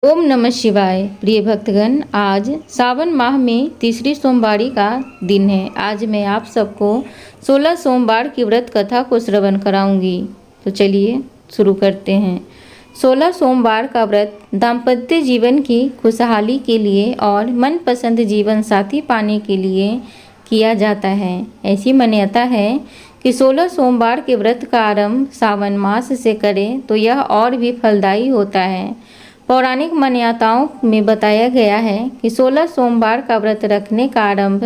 ओम नमः शिवाय। प्रिय भक्तगण, आज सावन माह में तीसरी सोमवारी का दिन है। आज मैं आप सबको 16 सोमवार की व्रत कथा को श्रवण कराऊंगी। तो चलिए शुरू करते हैं। 16 सोमवार का व्रत दाम्पत्य जीवन की खुशहाली के लिए और मनपसंद जीवन साथी पाने के लिए किया जाता है। ऐसी मान्यता है कि 16 सोमवार के व्रत का आरंभ सावन मास से करें तो यह और भी फलदायी होता है। पौराणिक मान्यताओं में बताया गया है कि 16 सोमवार का व्रत रखने का आरंभ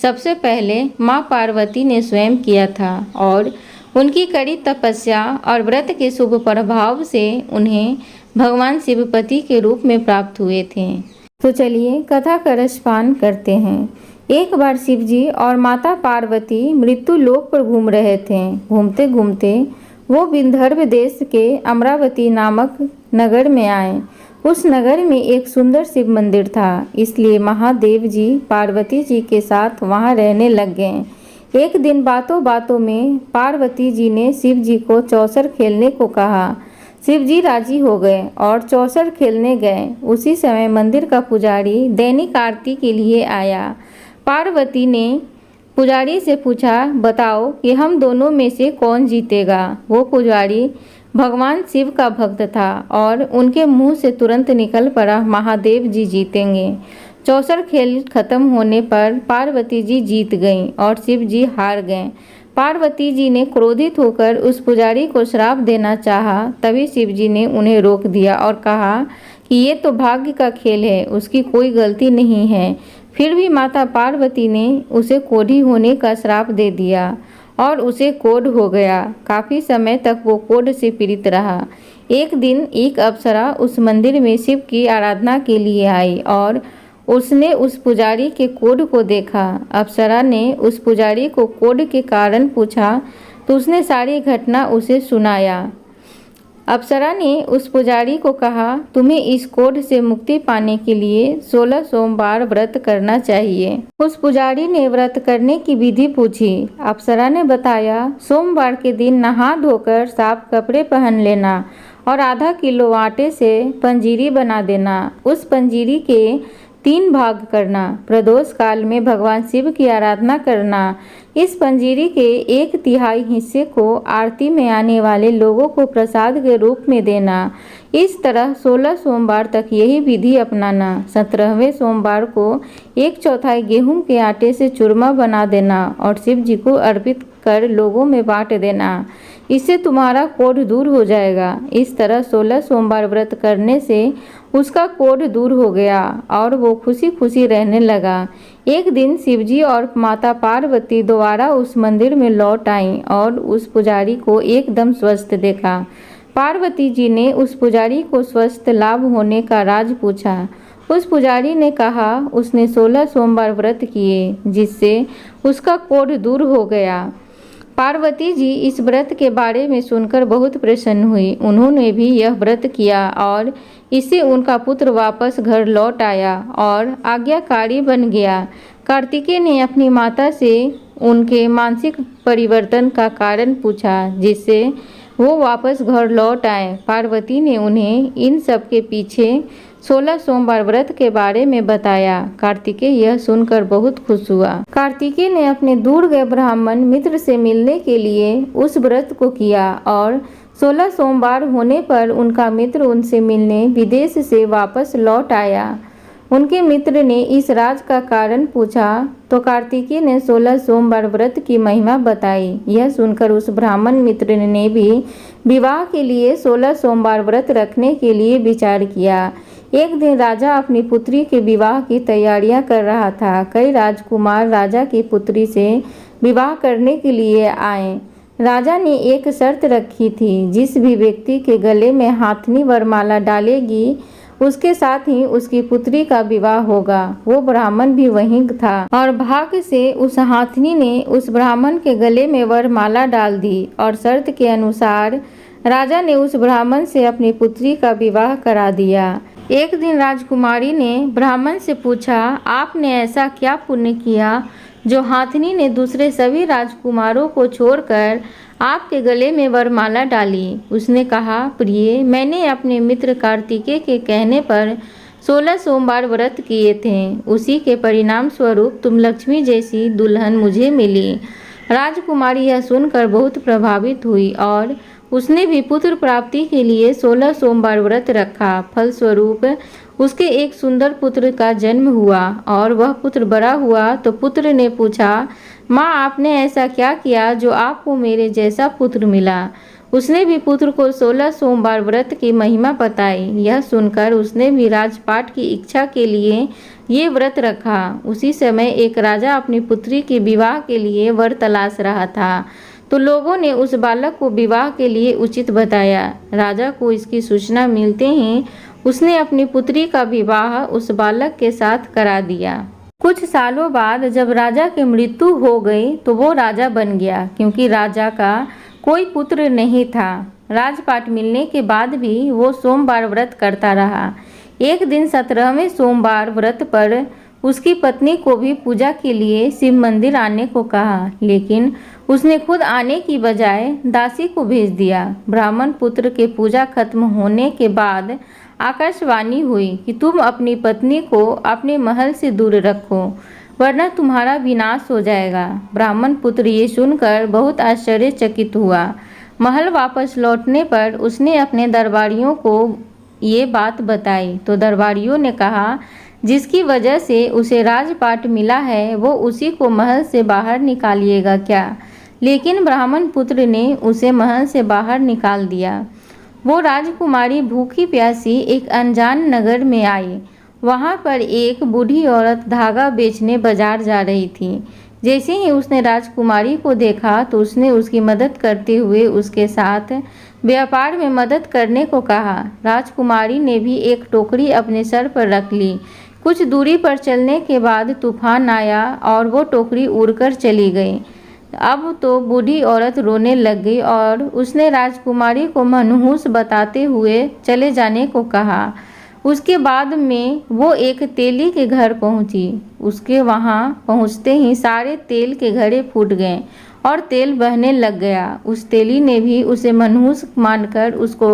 सबसे पहले माँ पार्वती ने स्वयं किया था और उनकी कड़ी तपस्या और व्रत के शुभ प्रभाव से उन्हें भगवान शिवपति के रूप में प्राप्त हुए थे। तो चलिए कथा का रसपान करते हैं। एक बार शिवजी और माता पार्वती मृत्यु लोक पर घूम रहे थे। घूमते घूमते वो विंध्यर्व देश के अमरावती नामक नगर में आए। उस नगर में एक सुंदर शिव मंदिर था, इसलिए महादेव जी पार्वती जी के साथ वहां रहने लग गए। एक दिन बातों बातों में पार्वती जी ने शिव जी को चौसर खेलने को कहा। शिव जी राजी हो गए और चौसर खेलने गए। उसी समय मंदिर का पुजारी दैनिक आरती के लिए आया। पार्वती ने पुजारी से पूछा, बताओ कि हम दोनों में से कौन जीतेगा। वो पुजारी भगवान शिव का भक्त था और उनके मुंह से तुरंत निकल पड़ा, महादेव जी जीतेंगे। चौसर खेल खत्म होने पर पार्वती जी जीत गईं और शिव जी हार गए। पार्वती जी ने क्रोधित होकर उस पुजारी को श्राप देना चाहा, तभी शिव जी ने उन्हें रोक दिया और कहा कि ये तो भाग्य का खेल है, उसकी कोई गलती नहीं है। फिर भी माता पार्वती ने उसे कोढ़ी होने का श्राप दे दिया और उसे कोढ़ हो गया। काफ़ी समय तक वो कोढ़ से पीड़ित रहा। एक दिन एक अप्सरा उस मंदिर में शिव की आराधना के लिए आई और उसने उस पुजारी के कोढ़ को देखा। अप्सरा ने उस पुजारी को कोढ़ के कारण पूछा तो उसने सारी घटना उसे सुनाया। अप्सरा ने उस पुजारी को कहा, तुम्हें इस कोढ़ से मुक्ति पाने के लिए 16 सोमवार व्रत करना चाहिए। उस पुजारी ने व्रत करने की विधि पूछी। अप्सरा ने बताया, सोमवार के दिन नहा धोकर साफ कपड़े पहन लेना और आधा किलो आटे से पंजीरी बना देना। उस पंजीरी के 3 भाग करना। प्रदोष काल में भगवान शिव की आराधना करना। इस पंजीरी के 1/3 हिस्से को आरती में आने वाले लोगों को प्रसाद के रूप में देना। इस तरह 16 सोमवार तक यही विधि अपनाना। 17वें सोमवार को 1/4 गेहूं के आटे से चूरमा बना देना और शिव जी को अर्पित कर लोगों में बांट देना। इससे तुम्हारा कोढ़ दूर हो जाएगा। इस तरह 16 सोमवार व्रत करने से उसका कोढ़ दूर हो गया और वो खुशी खुशी रहने लगा। एक दिन शिवजी और माता पार्वती दोबारा उस मंदिर में लौट आईं और उस पुजारी को एकदम स्वस्थ देखा। पार्वती जी ने उस पुजारी को स्वस्थ लाभ होने का राज पूछा। उस पुजारी ने कहा, उसने 16 सोमवार व्रत किए जिससे उसका कोढ़ दूर हो गया। पार्वती जी इस व्रत के बारे में सुनकर बहुत प्रसन्न हुई। उन्होंने भी यह व्रत किया और इससे उनका पुत्र वापस घर लौट आया और आज्ञाकारी बन गया। कार्तिकेय ने अपनी माता से उनके मानसिक परिवर्तन का कारण पूछा जिससे वो वापस घर लौट आए। पार्वती ने उन्हें इन सब के पीछे 16 सोमवार व्रत के बारे में बताया। कार्तिकेय यह सुनकर बहुत खुश हुआ। कार्तिकेय ने अपने दूर गए ब्राह्मण मित्र से मिलने के लिए उस व्रत को किया और 16 सोमवार होने पर उनका मित्र उनसे मिलने विदेश से वापस लौट आया। उनके मित्र ने इस राज का कारण पूछा तो कार्तिकेय ने 16 सोमवार व्रत की महिमा बताई। यह सुनकर उस ब्राह्मण मित्र ने भी विवाह के लिए 16 सोमवार व्रत रखने के लिए विचार किया। एक दिन राजा अपनी पुत्री के विवाह की तैयारियां कर रहा था। कई राजकुमार राजा की पुत्री से विवाह करने के लिए आए। राजा ने एक शर्त रखी थी, जिस भी व्यक्ति के गले में हाथनी वरमाला डालेगी उसके साथ ही उसकी पुत्री का विवाह होगा। वो ब्राह्मण भी वहीं था और भाग्य से उस हाथनी ने उस ब्राह्मण के गले में वरमाला डाल दी और शर्त के अनुसार राजा ने उस ब्राह्मण से अपनी पुत्री का विवाह करा दिया। एक दिन राजकुमारी ने ब्राह्मण से पूछा, आपने ऐसा क्या पुण्य किया जो हाथनी ने दूसरे सभी राजकुमारों को छोड़कर आपके गले में वरमाला डाली। उसने कहा, प्रिय, मैंने अपने मित्र कार्तिकेय के कहने पर 16 सोमवार व्रत किए थे। उसी के परिणाम स्वरूप तुम लक्ष्मी जैसी दुल्हन मुझे मिली। राजकुमारी यह सुनकर बहुत प्रभावित हुई और उसने भी पुत्र प्राप्ति के लिए 16 सोमवार व्रत रखा। फलस्वरूप उसके एक सुंदर पुत्र का जन्म हुआ और वह पुत्र बड़ा हुआ तो पुत्र ने पूछा, माँ, आपने ऐसा क्या किया जो आपको मेरे जैसा पुत्र मिला? उसने भी पुत्र को 16 सोमवार व्रत की महिमा बताई। यह सुनकर उसने भी राजपाट की इच्छा के लिए ये व्रत रखा। उसी समय एक राजा अपनी पुत्री के विवाह के लिए वर तलाश रहा था, तो लोगों ने उस बालक को विवाह के लिए उचित बताया। राजा को इसकी सूचना मिलते ही उसने अपनी पुत्री का विवाह उस बालक के साथ करा दिया। कुछ सालों बाद जब राजा की मृत्यु हो गई तो वो राजा बन गया, क्योंकि राजा का कोई पुत्र नहीं था। राजपाट मिलने के बाद भी वो सोमवार व्रत करता रहा। एक दिन 17वें सोमवार व्रत पर उसकी पत्नी को भी पूजा के लिए शिव मंदिर आने को कहा, लेकिन उसने खुद आने की बजाय दासी को भेज दिया। ब्राह्मण पुत्र के पूजा खत्म होने के बाद आकाशवाणी हुई कि तुम अपनी पत्नी को अपने महल से दूर रखो, वरना तुम्हारा विनाश हो जाएगा। ब्राह्मण पुत्र ये सुनकर बहुत आश्चर्यचकित हुआ। महल वापस लौटने पर उसने अपने दरबारियों को ये बात बताई तो दरबारियों ने कहा, जिसकी वजह से उसे राजपाट मिला है वो उसी को महल से बाहर निकालिएगा क्या? लेकिन ब्राह्मण पुत्र ने उसे महल से बाहर निकाल दिया। वो राजकुमारी भूखी प्यासी एक अनजान नगर में आई। वहाँ पर एक बूढ़ी औरत धागा बेचने बाजार जा रही थी। जैसे ही उसने राजकुमारी को देखा तो उसने उसकी मदद करते हुए उसके साथ व्यापार में मदद करने को कहा। राजकुमारी ने भी एक टोकरी अपने सर पर रख ली। कुछ दूरी पर चलने के बाद तूफान आया और वो टोकरी उड़कर चली गई। अब तो बूढ़ी औरत रोने लग गई और उसने राजकुमारी को मनहूस बताते हुए चले जाने को कहा। उसके बाद में वो एक तेली के घर पहुंची। उसके वहां पहुंचते ही सारे तेल के घड़े फूट गए और तेल बहने लग गया। उस तेली ने भी उसे मनहूस मानकर उसको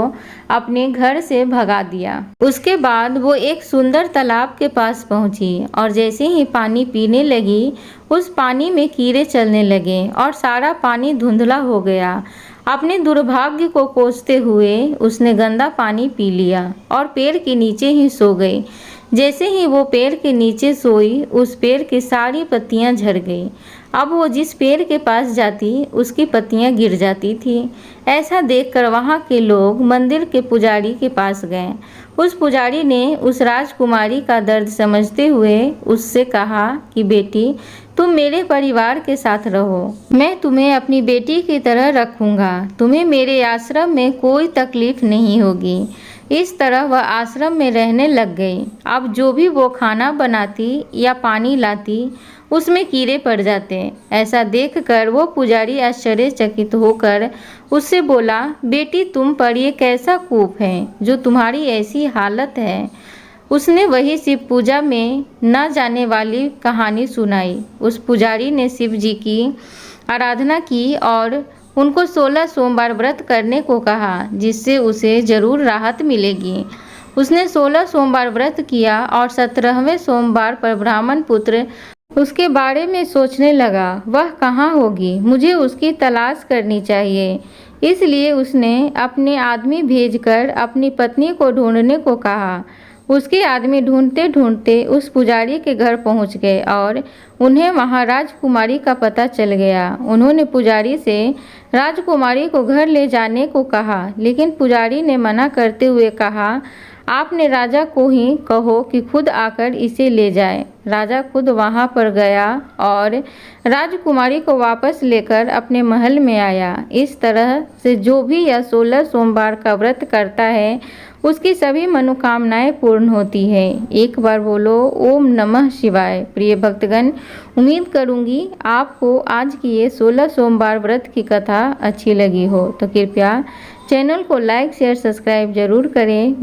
अपने घर से भगा दिया। उसके बाद वो एक सुंदर तालाब के पास पहुंची और जैसे ही पानी पीने लगी उस पानी में कीड़े चलने लगे और सारा पानी धुंधला हो गया। अपने दुर्भाग्य को कोसते हुए उसने गंदा पानी पी लिया और पेड़ के नीचे ही सो गई। जैसे ही वो पेड़ के नीचे सोई उस पेड़ की सारी पत्तियां झड़ गई। अब वो जिस पेड़ के पास जाती उसकी पत्तियां गिर जाती थी। ऐसा देखकर वहाँ के लोग मंदिर के पुजारी के पास गए। उस पुजारी ने उस राजकुमारी का दर्द समझते हुए उससे कहा कि बेटी, तुम मेरे परिवार के साथ रहो, मैं तुम्हें अपनी बेटी की तरह रखूँगा। तुम्हें मेरे आश्रम में कोई तकलीफ नहीं होगी। इस तरह वह आश्रम में रहने लग गई। अब जो भी वो खाना बनाती या पानी लाती उसमें कीड़े पड़ जाते। ऐसा देखकर वो पुजारी आश्चर्यचकित होकर उससे बोला, बेटी, तुम पर ये कैसा कूप है जो तुम्हारी ऐसी हालत है? उसने वही शिव पूजा में न जाने वाली कहानी सुनाई। उस पुजारी ने शिव जी की आराधना की और उनको 16 सोमवार व्रत करने को कहा, जिससे उसे जरूर राहत मिलेगी। उसने 16 सोमवार व्रत किया और 17वें सोमवार पर ब्राह्मण पुत्र उसके बारे में सोचने लगा, वह कहाँ होगी, मुझे उसकी तलाश करनी चाहिए। इसलिए उसने अपने आदमी भेजकर अपनी पत्नी को ढूंढने को कहा। उसके आदमी ढूंढते ढूंढते उस पुजारी के घर पहुंच गए और उन्हें वहां राजकुमारी का पता चल गया। उन्होंने पुजारी से राजकुमारी को घर ले जाने को कहा, लेकिन पुजारी ने मना करते हुए कहा, आपने राजा को ही कहो कि खुद आकर इसे ले जाए। राजा खुद वहां पर गया और राजकुमारी को वापस लेकर अपने महल में आया। इस तरह से जो भी यह 16 सोमवार का व्रत करता है उसकी सभी मनोकामनाएं पूर्ण होती है। एक बार बोलो ओम नमः शिवाय। प्रिय भक्तगण, उम्मीद करूंगी आपको आज की ये 16 सोमवार व्रत की कथा अच्छी लगी हो, तो कृपया चैनल को लाइक शेयर सब्सक्राइब जरूर करें।